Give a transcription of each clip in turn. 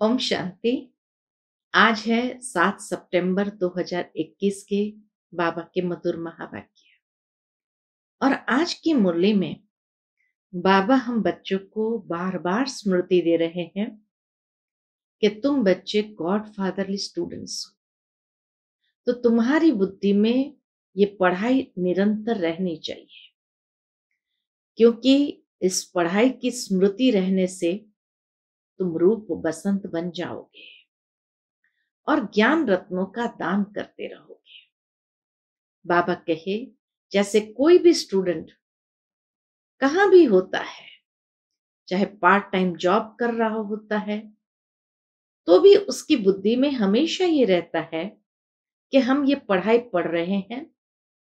ओम शांति। आज है 7 सितंबर 2021 के बाबा के मधुर महावाक्य। और आज की मुरली में बाबा हम बच्चों को बार बार स्मृति दे रहे हैं कि तुम बच्चे गॉड फादरली स्टूडेंट्स हो, तो तुम्हारी बुद्धि में ये पढ़ाई निरंतर रहनी चाहिए, क्योंकि इस पढ़ाई की स्मृति रहने से तुम रूप बसंत बन जाओगे और ज्ञान रत्नों का दान करते रहोगे। बाबा कहे, जैसे कोई भी स्टूडेंट कहाँ भी होता है, चाहे पार्ट टाइम जॉब कर रहा होता है, तो भी उसकी बुद्धि में हमेशा ये रहता है कि हम ये पढ़ाई पढ़ रहे हैं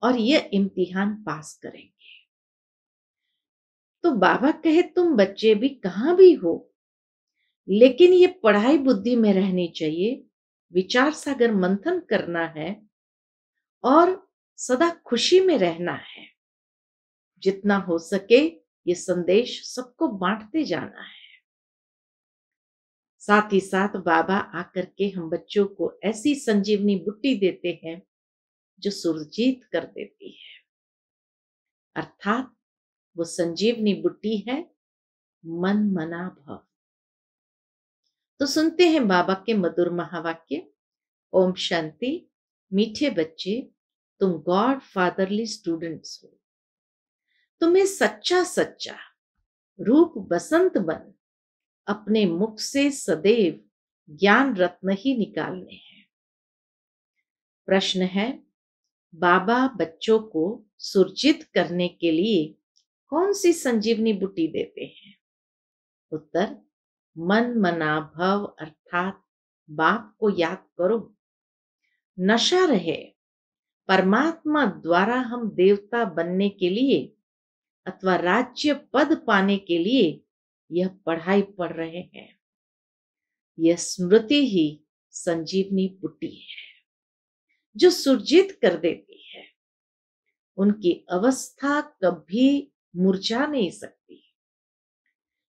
और ये इम्तिहान पास करेंगे। तो बाबा कहे, तुम बच्चे भी कहाँ भी हो, लेकिन ये पढ़ाई बुद्धि में रहनी चाहिए, विचार सागर मंथन करना है और सदा खुशी में रहना है। जितना हो सके ये संदेश सबको बांटते जाना है। साथ ही साथ बाबा आकर के हम बच्चों को ऐसी संजीवनी बुट्टी देते हैं जो सुरजीत कर देती है, अर्थात वो संजीवनी बुट्टी है मन मना भव। तो सुनते हैं बाबा के मधुर महावाक्य। ओम शांति। मीठे बच्चे, तुम गॉड फादरली स्टूडेंट्स हो। तुम्हें सच्चा सच्चा रूप बसंत बन अपने मुख से सदैव ज्ञान रत्न ही निकालने हैं। प्रश्न है, बाबा बच्चों को सुरजित करने के लिए कौन सी संजीवनी बूटी देते हैं? उत्तर, मन मना भव, अर्थात बाप को याद करो। नशा रहे, परमात्मा द्वारा हम देवता बनने के लिए अथवा राज्य पद पाने के लिए यह पढ़ाई पढ़ रहे हैं। यह स्मृति ही संजीवनी बूटी है जो सुरजित कर देती है। उनकी अवस्था कभी मुरझा नहीं सकती।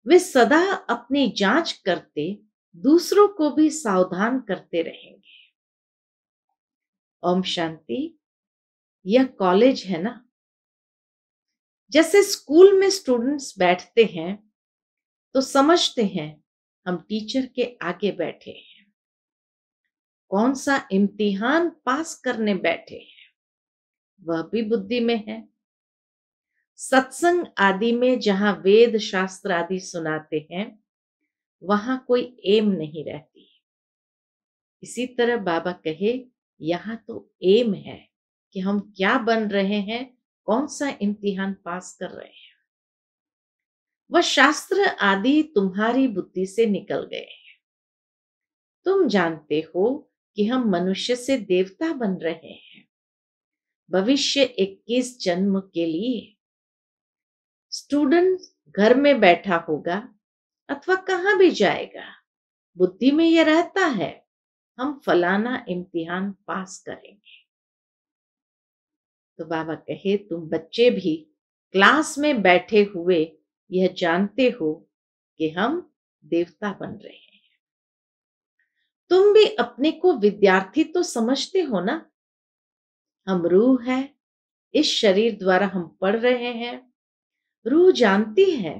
वे सदा अपनी जांच करते दूसरों को भी सावधान करते रहेंगे। ओम शांति। यह कॉलेज है ना, जैसे स्कूल में स्टूडेंट्स बैठते हैं तो समझते हैं हम टीचर के आगे बैठे हैं, कौन सा इम्तिहान पास करने बैठे हैं वह भी बुद्धि में है। सत्संग आदि में जहां वेद शास्त्र आदि सुनाते हैं वहां कोई एम नहीं रहती। इसी तरह बाबा कहे, यहाँ तो एम है कि हम क्या बन रहे हैं, कौन सा इम्तिहान पास कर रहे हैं। वह शास्त्र आदि तुम्हारी बुद्धि से निकल गए हैं। तुम जानते हो कि हम मनुष्य से देवता बन रहे हैं भविष्य 21 जन्म के लिए। स्टूडेंट घर में बैठा होगा अथवा कहां भी जाएगा, बुद्धि में यह रहता है हम फलाना इम्तिहान पास करेंगे। तो बाबा कहे, तुम बच्चे भी क्लास में बैठे हुए यह जानते हो कि हम देवता बन रहे हैं। तुम भी अपने को विद्यार्थी तो समझते हो ना। हम रूह है, इस शरीर द्वारा हम पढ़ रहे हैं। रूह जानती है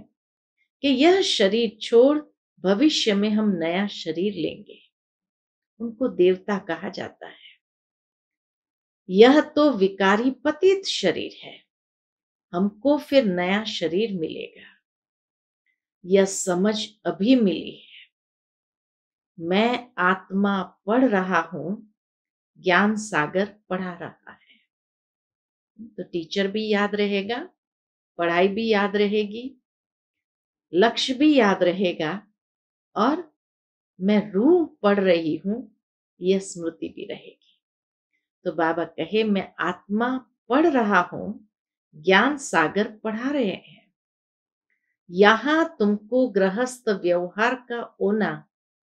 कि यह शरीर छोड़ भविष्य में हम नया शरीर लेंगे, उनको देवता कहा जाता है। यह तो विकारी पतित शरीर है, हमको फिर नया शरीर मिलेगा। यह समझ अभी मिली है। मैं आत्मा पढ़ रहा हूं, ज्ञान सागर पढ़ा रहा है। तो टीचर भी याद रहेगा, पढ़ाई भी याद रहेगी, लक्ष्य भी याद रहेगा और मैं रूह पढ़ रही हूं यह स्मृति भी रहेगी। तो बाबा कहे, मैं आत्मा पढ़ रहा हूं, ज्ञान सागर पढ़ा रहे हैं। यहां तुमको गृहस्थ व्यवहार का होना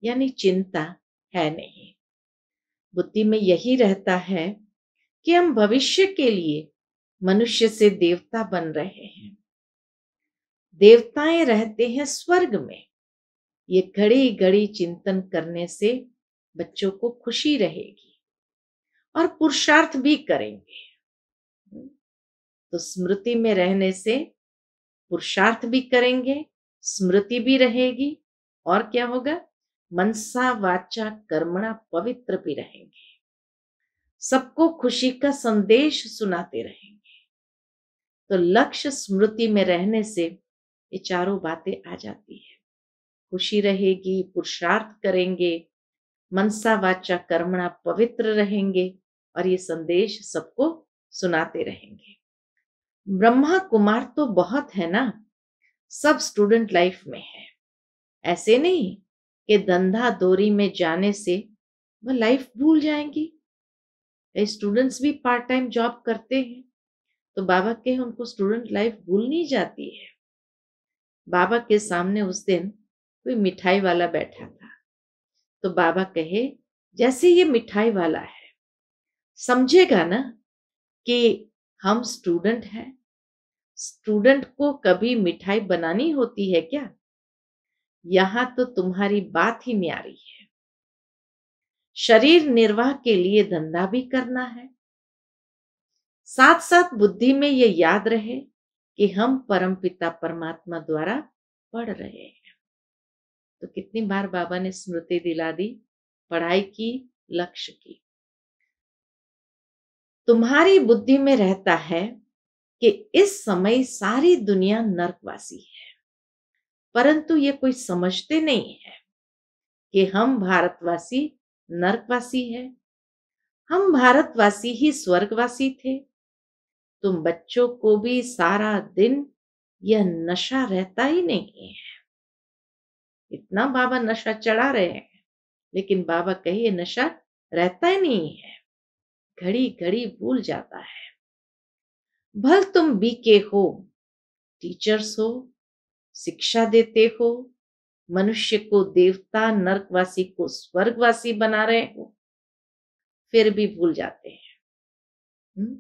यानी चिंता है नहीं। बुद्धि में यही रहता है कि हम भविष्य के लिए मनुष्य से देवता बन रहे हैं। देवताएं रहते हैं स्वर्ग में, ये घड़ी घड़ी चिंतन करने से बच्चों को खुशी रहेगी और पुरुषार्थ भी करेंगे। तो स्मृति में रहने से पुरुषार्थ भी करेंगे, स्मृति भी रहेगी, और क्या होगा, मनसा वाचा कर्मणा पवित्र भी रहेंगे, सबको खुशी का संदेश सुनाते रहेंगे। तो लक्ष्य स्मृति में रहने से ये चारों बातें आ जाती है। खुशी रहेगी, पुरुषार्थ करेंगे, मनसा वाचा कर्मणा पवित्र रहेंगे और ये संदेश सबको सुनाते रहेंगे। ब्रह्मा कुमार तो बहुत है ना, सब स्टूडेंट लाइफ में है। ऐसे नहीं कि धंधा दोरी में जाने से वह लाइफ भूल जाएंगी। स्टूडेंट्स भी पार्ट टाइम जॉब करते हैं, तो बाबा के उनको स्टूडेंट लाइफ भूल नहीं जाती है। बाबा के सामने उस दिन कोई मिठाई वाला बैठा था, तो बाबा कहे जैसे ये मिठाई वाला है, समझेगा ना कि हम स्टूडेंट हैं। स्टूडेंट को कभी मिठाई बनानी होती है क्या? यहां तो तुम्हारी बात ही न्यारी है। शरीर निर्वाह के लिए धंधा भी करना है, साथ साथ बुद्धि में ये याद रहे कि हम परमपिता परमात्मा द्वारा पढ़ रहे हैं। तो कितनी बार बाबा ने स्मृति दिला दी पढ़ाई की, लक्ष्य की। तुम्हारी बुद्धि में रहता है कि इस समय सारी दुनिया नरकवासी है, परंतु ये कोई समझते नहीं है कि हम भारतवासी नरकवासी है। हम भारतवासी ही स्वर्गवासी थे। तुम बच्चों को भी सारा दिन यह नशा रहता ही नहीं है। इतना बाबा नशा चढ़ा रहे हैं, लेकिन बाबा कहिए नशा रहता ही नहीं है, घड़ी घड़ी भूल जाता है। भल तुम बीके हो, टीचर्स हो, शिक्षा देते हो, मनुष्य को देवता, नरकवासी को स्वर्गवासी बना रहे हो, फिर भी भूल जाते हैं।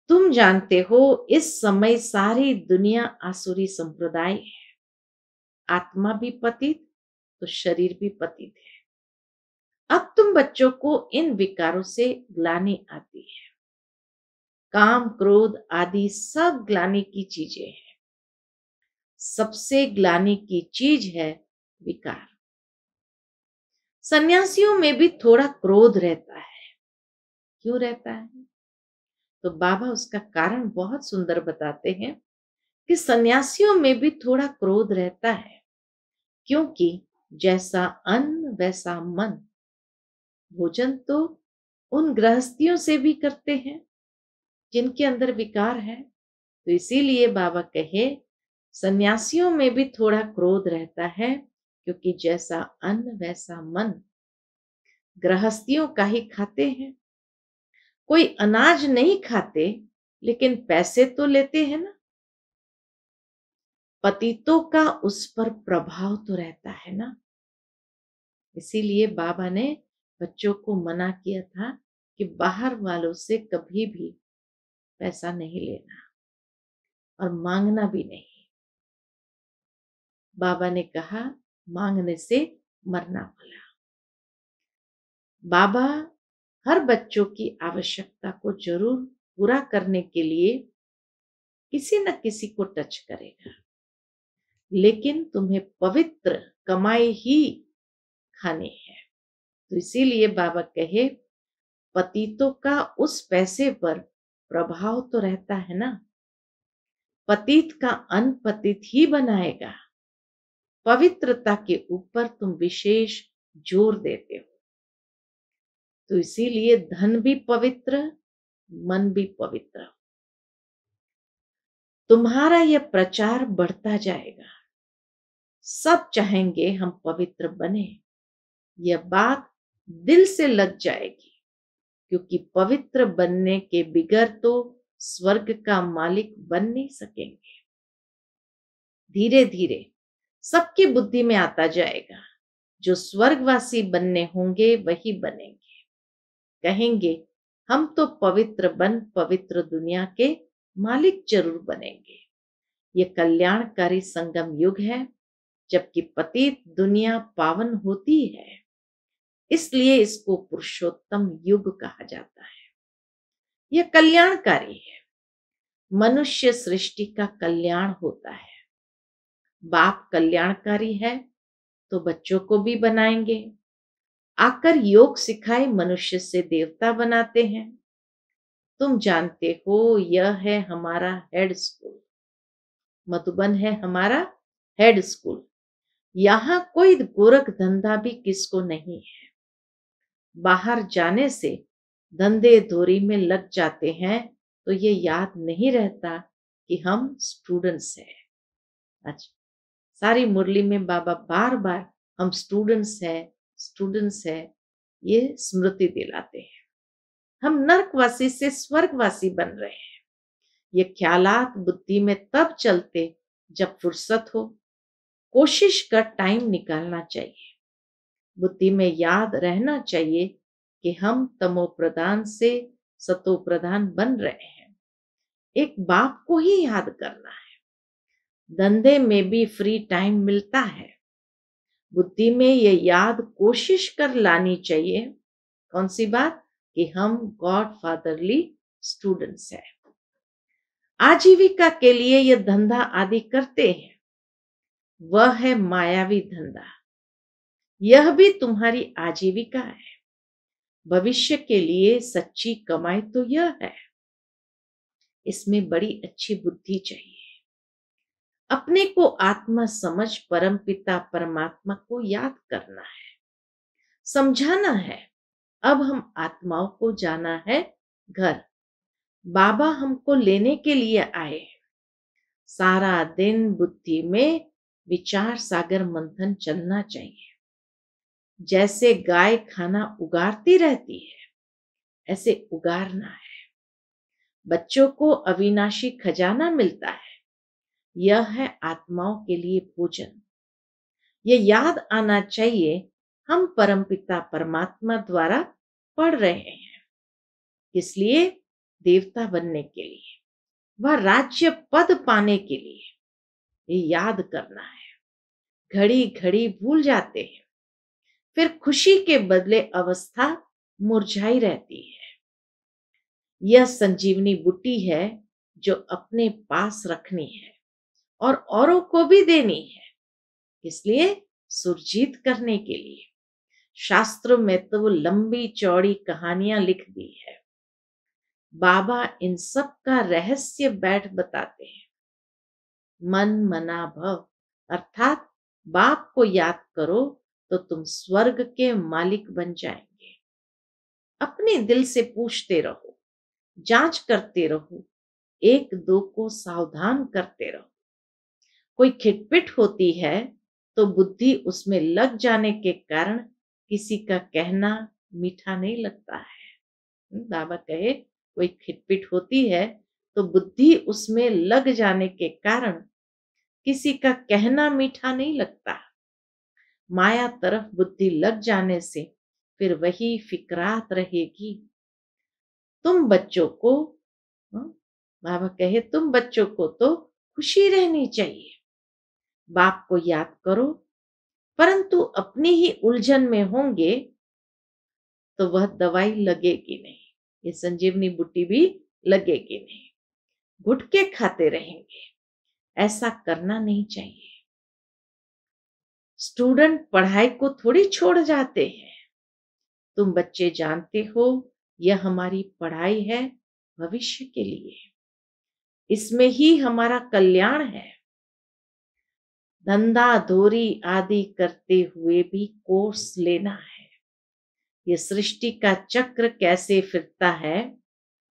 तुम जानते हो इस समय सारी दुनिया आसुरी संप्रदाय है। आत्मा भी पतित तो शरीर भी पतित है। अब तुम बच्चों को इन विकारों से ग्लानि आती है। काम क्रोध आदि सब ग्लानि की चीजें हैं। सबसे ग्लानि की चीज है विकार। सन्यासियों में भी थोड़ा क्रोध रहता है। क्यों रहता है? तो बाबा उसका कारण बहुत सुंदर बताते हैं कि सन्यासियों में भी थोड़ा क्रोध रहता है, क्योंकि जैसा अन्न वैसा मन। भोजन तो उन गृहस्थियों से भी करते हैं जिनके अंदर विकार है। तो इसीलिए बाबा कहे सन्यासियों में भी थोड़ा क्रोध रहता है, क्योंकि जैसा अन्न वैसा मन। गृहस्थियों का ही खाते हैं, कोई अनाज नहीं खाते, लेकिन पैसे तो लेते हैं ना। पतितों का उस पर प्रभाव तो रहता है ना। इसीलिए बाबा ने बच्चों को मना किया था कि बाहर वालों से कभी भी पैसा नहीं लेना और मांगना भी नहीं। बाबा ने कहा मांगने से मरना भला। बाबा हर बच्चों की आवश्यकता को जरूर पूरा करने के लिए किसी न किसी को टच करेगा, लेकिन तुम्हें पवित्र कमाई ही खानी है। तो इसीलिए बाबा कहे पतितों का उस पैसे पर प्रभाव तो रहता है ना। पतित का अन्न पतित ही बनाएगा। पवित्रता के ऊपर तुम विशेष जोर देते हो, तो इसीलिए धन भी पवित्र, मन भी पवित्र। तुम्हारा यह प्रचार बढ़ता जाएगा। सब चाहेंगे हम पवित्र बने। यह बात दिल से लग जाएगी, क्योंकि पवित्र बनने के बिगर तो स्वर्ग का मालिक बन नहीं सकेंगे। धीरे धीरे सबकी बुद्धि में आता जाएगा, जो स्वर्गवासी बनने होंगे वही बनेंगे। कहेंगे हम तो पवित्र बन पवित्र दुनिया के मालिक जरूर बनेंगे। ये कल्याणकारी संगम युग है, जबकि पतित दुनिया पावन होती है, इसलिए इसको पुरुषोत्तम युग कहा जाता है। यह कल्याणकारी है। मनुष्य सृष्टि का कल्याण होता है। बाप कल्याणकारी है तो बच्चों को भी बनाएंगे। आकर योग सिखाए मनुष्य से देवता बनाते हैं। तुम जानते हो यह है हमारा हेड स्कूल। मधुबन है हमारा हेड स्कूल। यहाँ कोई गोरख धंधा भी किसको नहीं है। बाहर जाने से धंधे धोरी में लग जाते हैं तो ये याद नहीं रहता कि हम स्टूडेंट्स हैं। अच्छा, सारी मुरली में बाबा बार बार हम स्टूडेंट्स हैं ये स्मृति दिलाते हैं। हम नरकवासी से स्वर्गवासी बन रहे हैं। ये ख्यालात बुद्धि में तब चलते जब फुर्सत हो। कोशिश कर टाइम निकालना चाहिए। बुद्धि में याद रहना चाहिए कि हम तमो प्रधान से सतो प्रधान बन रहे हैं। एक बाप को ही याद करना है। धंधे में भी फ्री टाइम मिलता है। बुद्धि में ये याद कोशिश कर लानी चाहिए। कौन सी बात? कि हम गॉड फादरली स्टूडेंट्स हैं। आजीविका के लिए ये धंधा आदि करते हैं, वह है मायावी धंधा। यह भी तुम्हारी आजीविका है। भविष्य के लिए सच्ची कमाई तो यह है। इसमें बड़ी अच्छी बुद्धि चाहिए। अपने को आत्मा समझ परम पिता परमात्मा को याद करना है, समझाना है। अब हम आत्माओं को जाना है घर। बाबा हमको लेने के लिए आए। सारा दिन बुद्धि में विचार सागर मंथन चलना चाहिए। जैसे गाय खाना उगारती रहती है, ऐसे उगारना है। बच्चों को अविनाशी खजाना मिलता है। यह है आत्माओं के लिए भोजन। यह याद आना चाहिए हम परमपिता परमात्मा द्वारा पढ़ रहे हैं। इसलिए देवता बनने के लिए, वह राज्य पद पाने के लिए ये याद करना है। घड़ी घड़ी भूल जाते हैं, फिर खुशी के बदले अवस्था मुरझाई रहती है। यह संजीवनी बूटी है जो अपने पास रखनी है और औरों को भी देनी है। इसलिए सुरजीत करने के लिए शास्त्रों में तो वो लंबी चौड़ी कहानियां लिख दी है। बाबा इन सब का रहस्य बैठ बताते हैं। मन मना भव, अर्थात बाप को याद करो तो तुम स्वर्ग के मालिक बन जाएंगे। अपने दिल से पूछते रहो, जांच करते रहो, एक दो को सावधान करते रहो। कोई खिटपिट होती है तो बुद्धि उसमें लग जाने के कारण किसी का कहना मीठा नहीं लगता है। बाबा कहे कोई खिटपिट होती है तो बुद्धि उसमें लग जाने के कारण किसी का कहना मीठा नहीं लगता। माया तरफ बुद्धि लग जाने से फिर वही फिकरात रहेगी। तुम बच्चों को, बाबा कहे तुम बच्चों को तो खुशी रहनी चाहिए। बाप को याद करो, परंतु अपनी ही उलझन में होंगे तो वह दवाई लगेगी नहीं। ये संजीवनी बूटी भी लगेगी नहीं। गुटके खाते रहेंगे। ऐसा करना नहीं चाहिए। स्टूडेंट पढ़ाई को थोड़ी छोड़ जाते हैं। तुम बच्चे जानते हो यह हमारी पढ़ाई है भविष्य के लिए। इसमें ही हमारा कल्याण है। धंधा धोरी आदि करते हुए भी कोर्स लेना है। ये सृष्टि का चक्र कैसे फिरता है,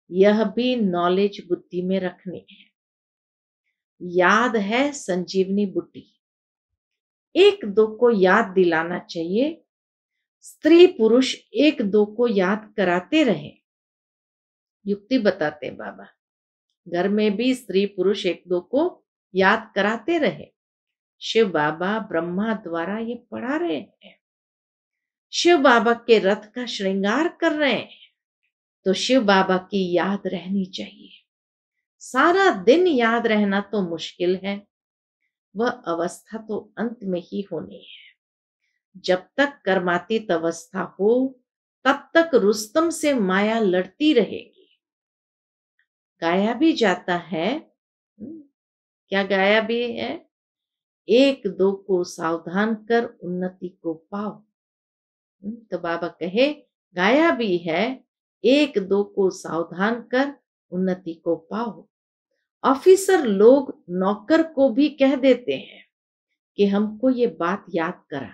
यह भी नॉलेज बुद्धि में रखनी है। याद है संजीवनी बूटी। एक दो को याद दिलाना चाहिए। स्त्री पुरुष एक दो को याद कराते रहे। युक्ति बताते हैं बाबा। घर में भी स्त्री पुरुष एक दो को याद कराते रहे। शिव बाबा ब्रह्मा द्वारा ये पढ़ा रहे हैं। शिव बाबा के रथ का श्रृंगार कर रहे हैं तो शिव बाबा की याद रहनी चाहिए। सारा दिन याद रहना तो मुश्किल है। वह अवस्था तो अंत में ही होनी है। जब तक कर्मातीत अवस्था हो तब तक रुस्तम से माया लड़ती रहेगी। गाया भी जाता है, क्या गाया भी है, एक दो को सावधान कर उन्नति को पाओ। तो बाबा कहे गाया भी है, एक दो को सावधान कर उन्नति को पाओ। ऑफिसर लोग नौकर को भी कह देते हैं कि हमको ये बात याद कराना।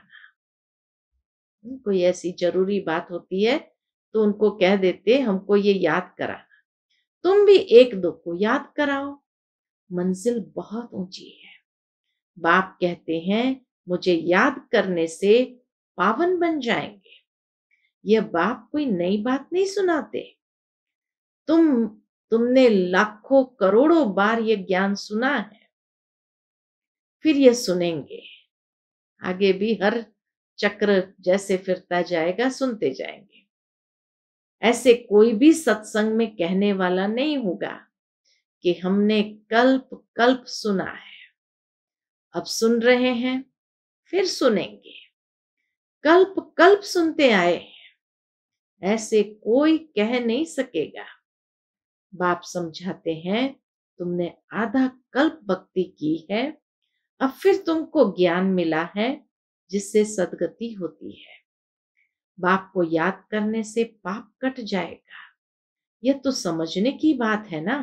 कोई ऐसी जरूरी बात होती है तो उनको कह देते हमको ये याद कराना, तुम भी एक दो को याद कराओ। मंजिल बहुत ऊंची है। बाप कहते हैं मुझे याद करने से पावन बन जाएंगे। यह बाप कोई नई बात नहीं सुनाते। तुमने लाखों करोड़ों बार ये ज्ञान सुना है, फिर ये सुनेंगे। आगे भी हर चक्र जैसे फिरता जाएगा सुनते जाएंगे। ऐसे कोई भी सत्संग में कहने वाला नहीं होगा कि हमने कल्प कल्प सुना है, अब सुन रहे हैं फिर सुनेंगे। कल्प कल्प सुनते आए हैं, ऐसे कोई कह नहीं सकेगा। बाप समझाते हैं तुमने आधा कल्प भक्ति की है, अब फिर तुमको ज्ञान मिला है जिससे सदगति होती है। बाप को याद करने से पाप कट जाएगा। यह तो समझने की बात है ना,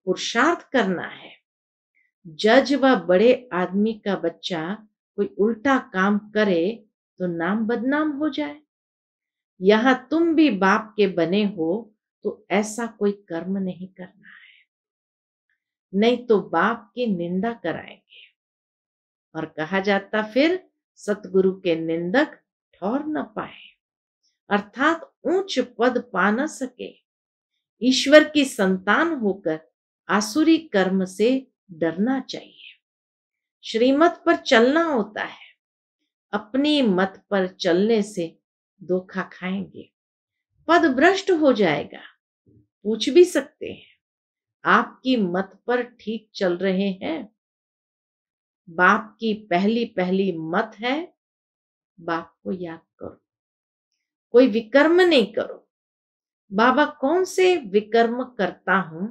पुरुषार्थ करना है। जज व बड़े आदमी का बच्चा कोई उल्टा काम करे तो नाम बदनाम हो जाए। यहां तुम भी बाप के बने हो तो ऐसा कोई कर्म नहीं करना है, नहीं तो बाप की निंदा कराएंगे। और कहा जाता फिर सतगुरु के निंदक ठौर न पाए, अर्थात ऊंच पद पा न सके। ईश्वर की संतान होकर आसुरी कर्म से डरना चाहिए। श्रीमत पर चलना होता है, अपनी मत पर चलने से धोखा खाएंगे, पद भ्रष्ट हो जाएगा। पूछ भी सकते हैं आपकी मत पर ठीक चल रहे हैं? बाप की पहली पहली मत है, बाप को याद करो, कोई विकर्म नहीं करो। बाबा कौन से विकर्म करता हूं,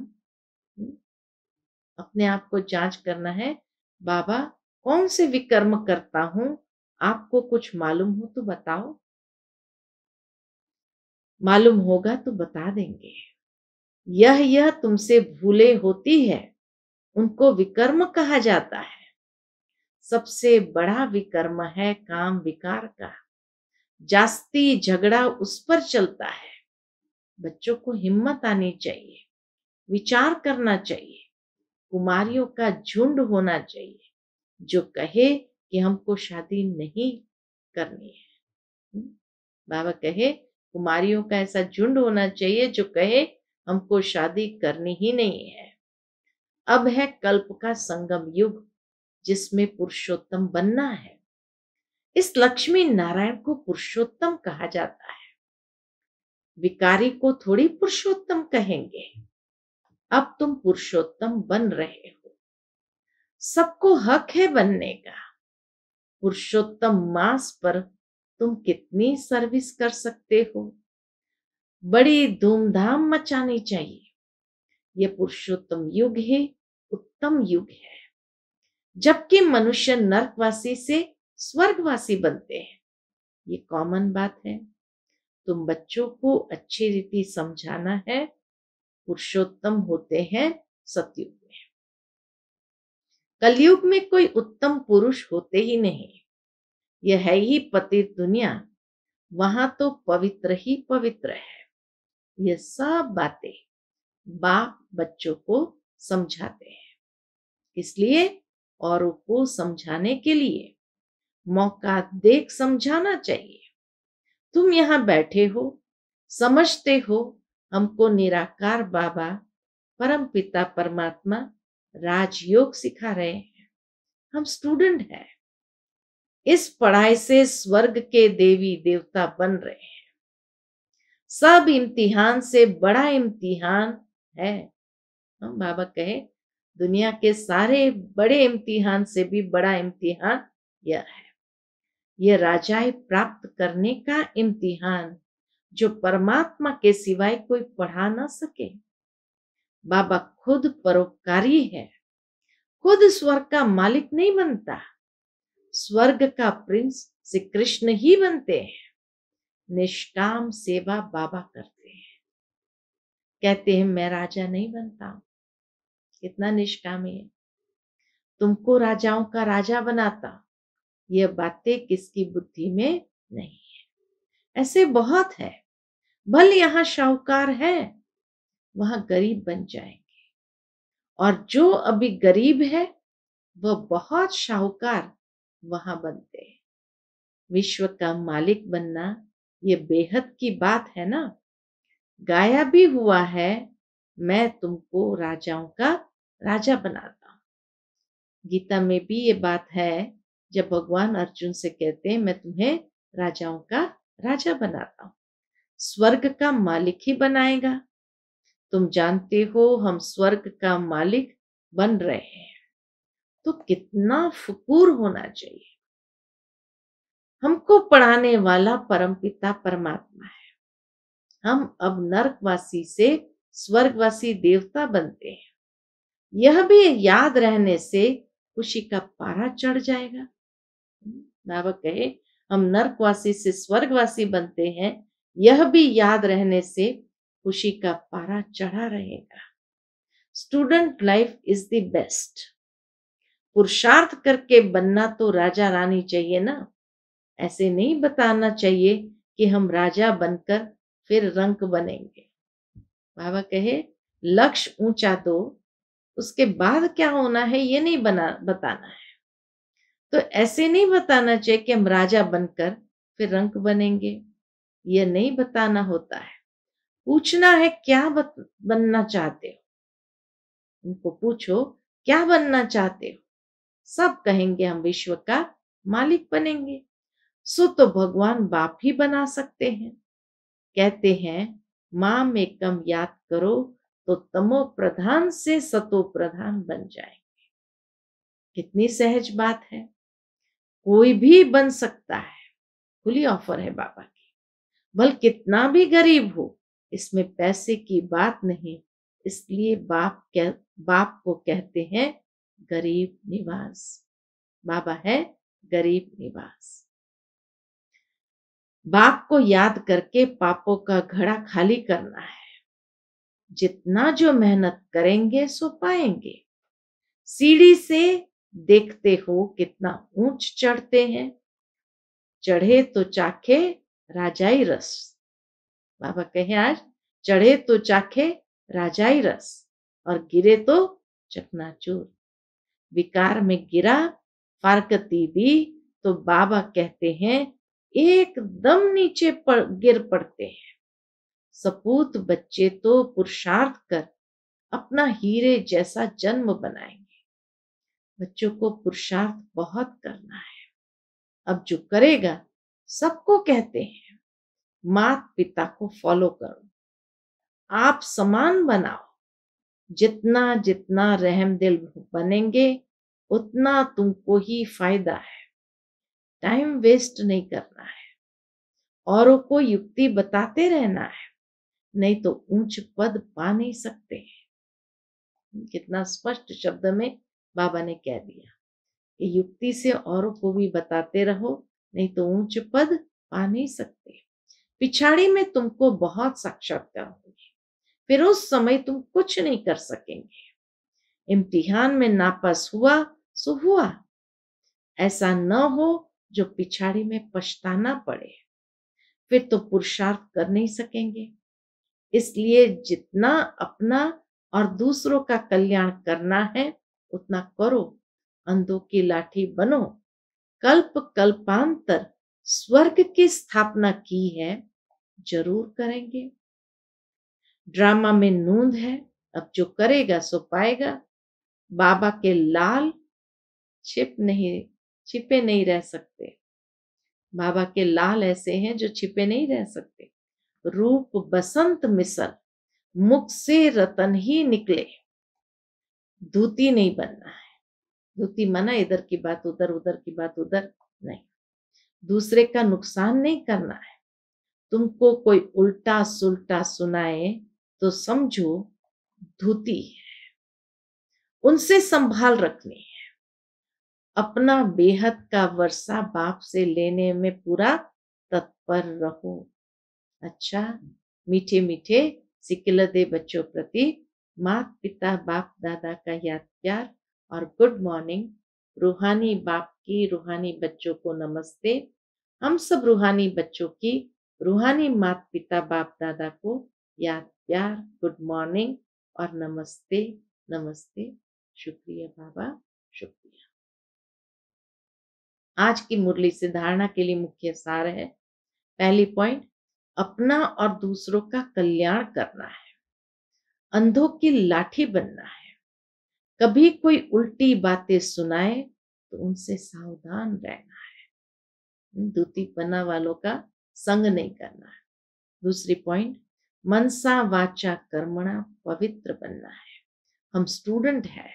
अपने आप को जांच करना है। बाबा कौन से विकर्म करता हूं, आपको कुछ मालूम हो तो बताओ। मालूम होगा तो बता देंगे। यह तुमसे भूले होती है, उनको विकर्म कहा जाता है। सबसे बड़ा विकर्म है काम विकार का, जास्ती झगड़ा उस पर चलता है। बच्चों को हिम्मत आनी चाहिए, विचार करना चाहिए। कुमारियों का झुंड होना चाहिए जो कहे कि हमको शादी नहीं करनी है। बाबा कहे कुमारियों का ऐसा झुंड होना चाहिए जो कहे हमको शादी करनी ही नहीं है। अब है कल्प का संगम युग जिसमें पुरुषोत्तम बनना है। इस लक्ष्मी नारायण को पुरुषोत्तम कहा जाता है, विकारी को थोड़ी पुरुषोत्तम कहेंगे। अब तुम पुरुषोत्तम बन रहे हो, सबको हक है बनने का। पुरुषोत्तम मास पर तुम कितनी सर्विस कर सकते हो, बड़ी धूमधाम मचानी चाहिए। यह पुरुषोत्तम युग है, उत्तम युग है, जबकि मनुष्य नरकवासी से स्वर्गवासी बनते हैं। ये कॉमन बात है। तुम बच्चों को अच्छी रीति समझाना है। पुरुषोत्तम होते हैं सतयुग में, कलयुग में कोई उत्तम पुरुष होते ही नहीं। यह है ही पतित दुनिया, वहां तो पवित्र ही पवित्र है। ये सब बातें बाप बच्चों को समझाते हैं, इसलिए औरों को समझाने के लिए मौका देख समझाना चाहिए। तुम यहां बैठे हो, समझते हो हमको निराकार बाबा परम पिता परमात्मा राजयोग सिखा रहे हैं। हम स्टूडेंट हैं, इस पढ़ाई से स्वर्ग के देवी देवता बन रहे हैं। सब इम्तिहान से बड़ा इम्तिहान है। हम बाबा कहे दुनिया के सारे बड़े इम्तिहान से भी बड़ा इम्तिहान यह है। यह राजाई प्राप्त करने का इम्तिहान जो परमात्मा के सिवाय कोई पढ़ा ना सके। बाबा खुद परोपकारी है, खुद स्वर्ग का मालिक नहीं बनता, स्वर्ग का प्रिंस श्री कृष्ण ही बनते हैं। निष्काम सेवा बाबा करते हैं, कहते हैं मैं राजा नहीं बनता हूं। कितना निष्कामी है। तुमको राजाओं का राजा बनाता, यह बातें किसकी बुद्धि में नहीं है। ऐसे बहुत है, भले यहां शाहूकार है वहां गरीब बन जाएंगे, और जो अभी गरीब है वह बहुत शाहूकार वहां बनते हैं। विश्व का मालिक बनना ये बेहद की बात है ना। गाया भी हुआ है, मैं तुमको राजाओं का राजा बनाता हूं। गीता में भी ये बात है, जब भगवान अर्जुन से कहते हैं मैं तुम्हें राजाओं का राजा बनाता हूं। स्वर्ग का मालिक ही बनाएगा। तुम जानते हो हम स्वर्ग का मालिक बन रहे हैं, तो कितना फुकूर होना चाहिए। हमको पढ़ाने वाला परमपिता परमात्मा है। हम अब नरकवासी से स्वर्गवासी देवता बनते हैं। यह भी याद रहने से खुशी का पारा चढ़ जाएगा। बाबा कहे हम नरकवासी से स्वर्गवासी बनते हैं, यह भी याद रहने से खुशी का पारा चढ़ा रहेगा। Student life is the best. पुरुषार्थ करके बनना तो राजा रानी चाहिए ना। ऐसे नहीं बताना चाहिए कि हम राजा बनकर फिर रंक बनेंगे। बाबा कहे लक्ष्य ऊंचा दो, उसके बाद क्या होना है ये नहीं बताना है। तो ऐसे नहीं बताना चाहिए कि हम राजा बनकर फिर रंक बनेंगे, यह नहीं बताना होता है। पूछना है क्या बनना चाहते हो। उनको पूछो क्या बनना चाहते हो, सब कहेंगे हम विश्व का मालिक बनेंगे। सो तो भगवान बाप ही बना सकते हैं। कहते हैं मां में कम याद करो तो तमो प्रधान से सतो प्रधान बन जाएंगे। कितनी सहज बात है, कोई भी बन सकता है। खुली ऑफर है बाबा की। भले कितना भी गरीब हो, इसमें पैसे की बात नहीं। इसलिए बाप को कहते हैं गरीब निवास। बाबा है गरीब निवास। बाप को याद करके पापों का घड़ा खाली करना है। जितना जो मेहनत करेंगे सो पाएंगे। सीढ़ी से देखते हो कितना ऊंच चढ़ते हैं, चढ़े तो चाखे राजाई रस। बाबा कहे आज चढ़े तो चाखे राजाई रस और गिरे तो चकनाचूर। विकार में गिरा फारकती भी तो बाबा कहते हैं एकदम नीचे गिर पड़ते हैं। सपूत बच्चे तो पुरुषार्थ कर अपना हीरे जैसा जन्म बनाएंगे। बच्चों को पुरुषार्थ बहुत करना है। अब जो करेगा सबको कहते हैं माता पिता को फॉलो करो, आप समान बनाओ। जितना जितना रहम दिल बनेंगे उतना तुमको ही फायदा है। टाइम वेस्ट नहीं करना है, औरों को युक्ति बताते रहना है, नहीं तो ऊंच पद पा नहीं सकते हैं। कितना स्पष्ट शब्द में बाबा ने कह दिया कि युक्ति से औरों को भी बताते रहो, नहीं तो ऊंच पद पा नहीं सकते। पिछाड़ी में तुमको बहुत साक्षात्कार होगी, फिर उस समय तुम कुछ नहीं कर सकेंगे। इम्तिहान में नापास हुआ सो हुआ, ऐसा न हो जो पिछाड़ी में पछताना पड़े, फिर तो पुरुषार्थ कर नहीं सकेंगे। इसलिए जितना अपना और दूसरों का कल्याण करना है उतना करो। अंधों की लाठी बनो। कल्प कल्पांतर स्वर्ग की स्थापना की है, जरूर करेंगे। ड्रामा में नूंद है, अब जो करेगा सो पाएगा। बाबा के लाल छिपे नहीं रह सकते। बाबा के लाल ऐसे हैं जो छिपे नहीं रह सकते। रूप बसंत मिसल, मुख से रतन ही निकले। धूती नहीं बनना है। धूती माना इधर की बात उधर, उधर की बात उधर नहीं। दूसरे का नुकसान नहीं करना है। तुमको कोई उल्टा सुल्टा सुनाए तो समझो धूती है, उनसे संभाल रखनी है। अपना बेहद का वर्षा बाप से लेने में पूरा तत्पर रहो। अच्छा, मीठे मीठे सिकिलदे बच्चों प्रति माता पिता बाप दादा का याद प्यार और गुड मॉर्निंग। रूहानी बाप की रूहानी बच्चों को नमस्ते। हम सब रूहानी बच्चों की रूहानी माता पिता बाप दादा को याद प्यार, गुड मॉर्निंग और नमस्ते नमस्ते। शुक्रिया बाबा, शुक्रिया। आज की मुरली से धारणा के लिए मुख्य सार है। पहली पॉइंट, अपना और दूसरों का कल्याण करना है। अंधों की लाठी बनना है। कभी कोई उल्टी बातें सुनाए तो उनसे सावधान रहना है। दूतीपना वालों का संग नहीं करना है। दूसरी पॉइंट, मनसा वाचा कर्मणा पवित्र बनना है। हम स्टूडेंट हैं,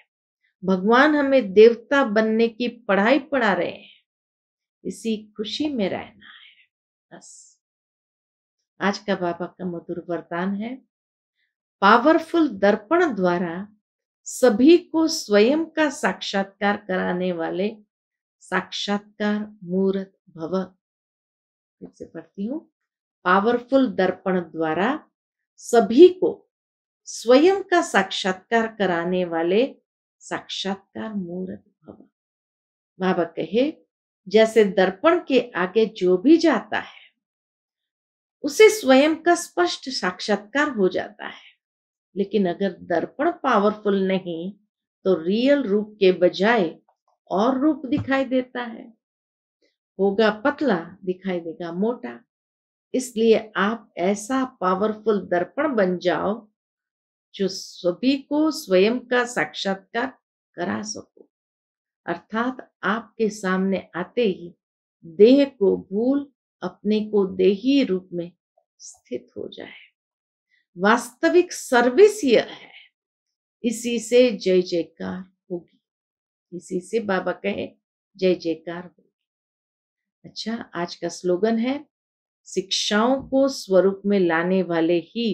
भगवान हमें देवता बनने की पढ़ाई पढ़ा रहे हैं, इसी खुशी में रहना है बस। आज का बाबा का मधुर वरदान है, पावरफुल दर्पण द्वारा सभी को स्वयं का साक्षात्कार कराने वाले साक्षात्कार मूर्त भव। फिर से पढ़ती हूँ, पावरफुल दर्पण द्वारा सभी को स्वयं का साक्षात्कार कराने वाले साक्षात्कार मूर्त भव। बाबा कहे, जैसे दर्पण के आगे जो भी जाता है उसे स्वयं का स्पष्ट साक्षात्कार हो जाता है। लेकिन अगर दर्पण पावरफुल नहीं तो रियल रूप के बजाय और रूप दिखाई देता है। होगा पतला, दिखाई देगा मोटा। इसलिए आप ऐसा पावरफुल दर्पण बन जाओ जो सभी को स्वयं का साक्षात्कार करा सको। अर्थात आपके सामने आते ही देह को भूल अपने को देही रूप में स्थित हो जाए। वास्तविक सर्विस यह है, इसी से जय जयकार होगी। इसी से बाबा कहे जय जयकार होगी। अच्छा, आज का स्लोगन है, शिक्षाओं को स्वरूप में लाने वाले ही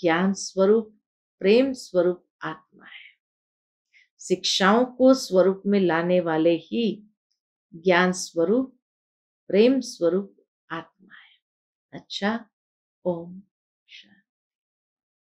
ज्ञान स्वरूप प्रेम स्वरूप आत्मा है। शिक्षाओं को स्वरूप में लाने वाले ही ज्ञान स्वरूप प्रेम स्वरूप आत्मा है। अच्छा, ओम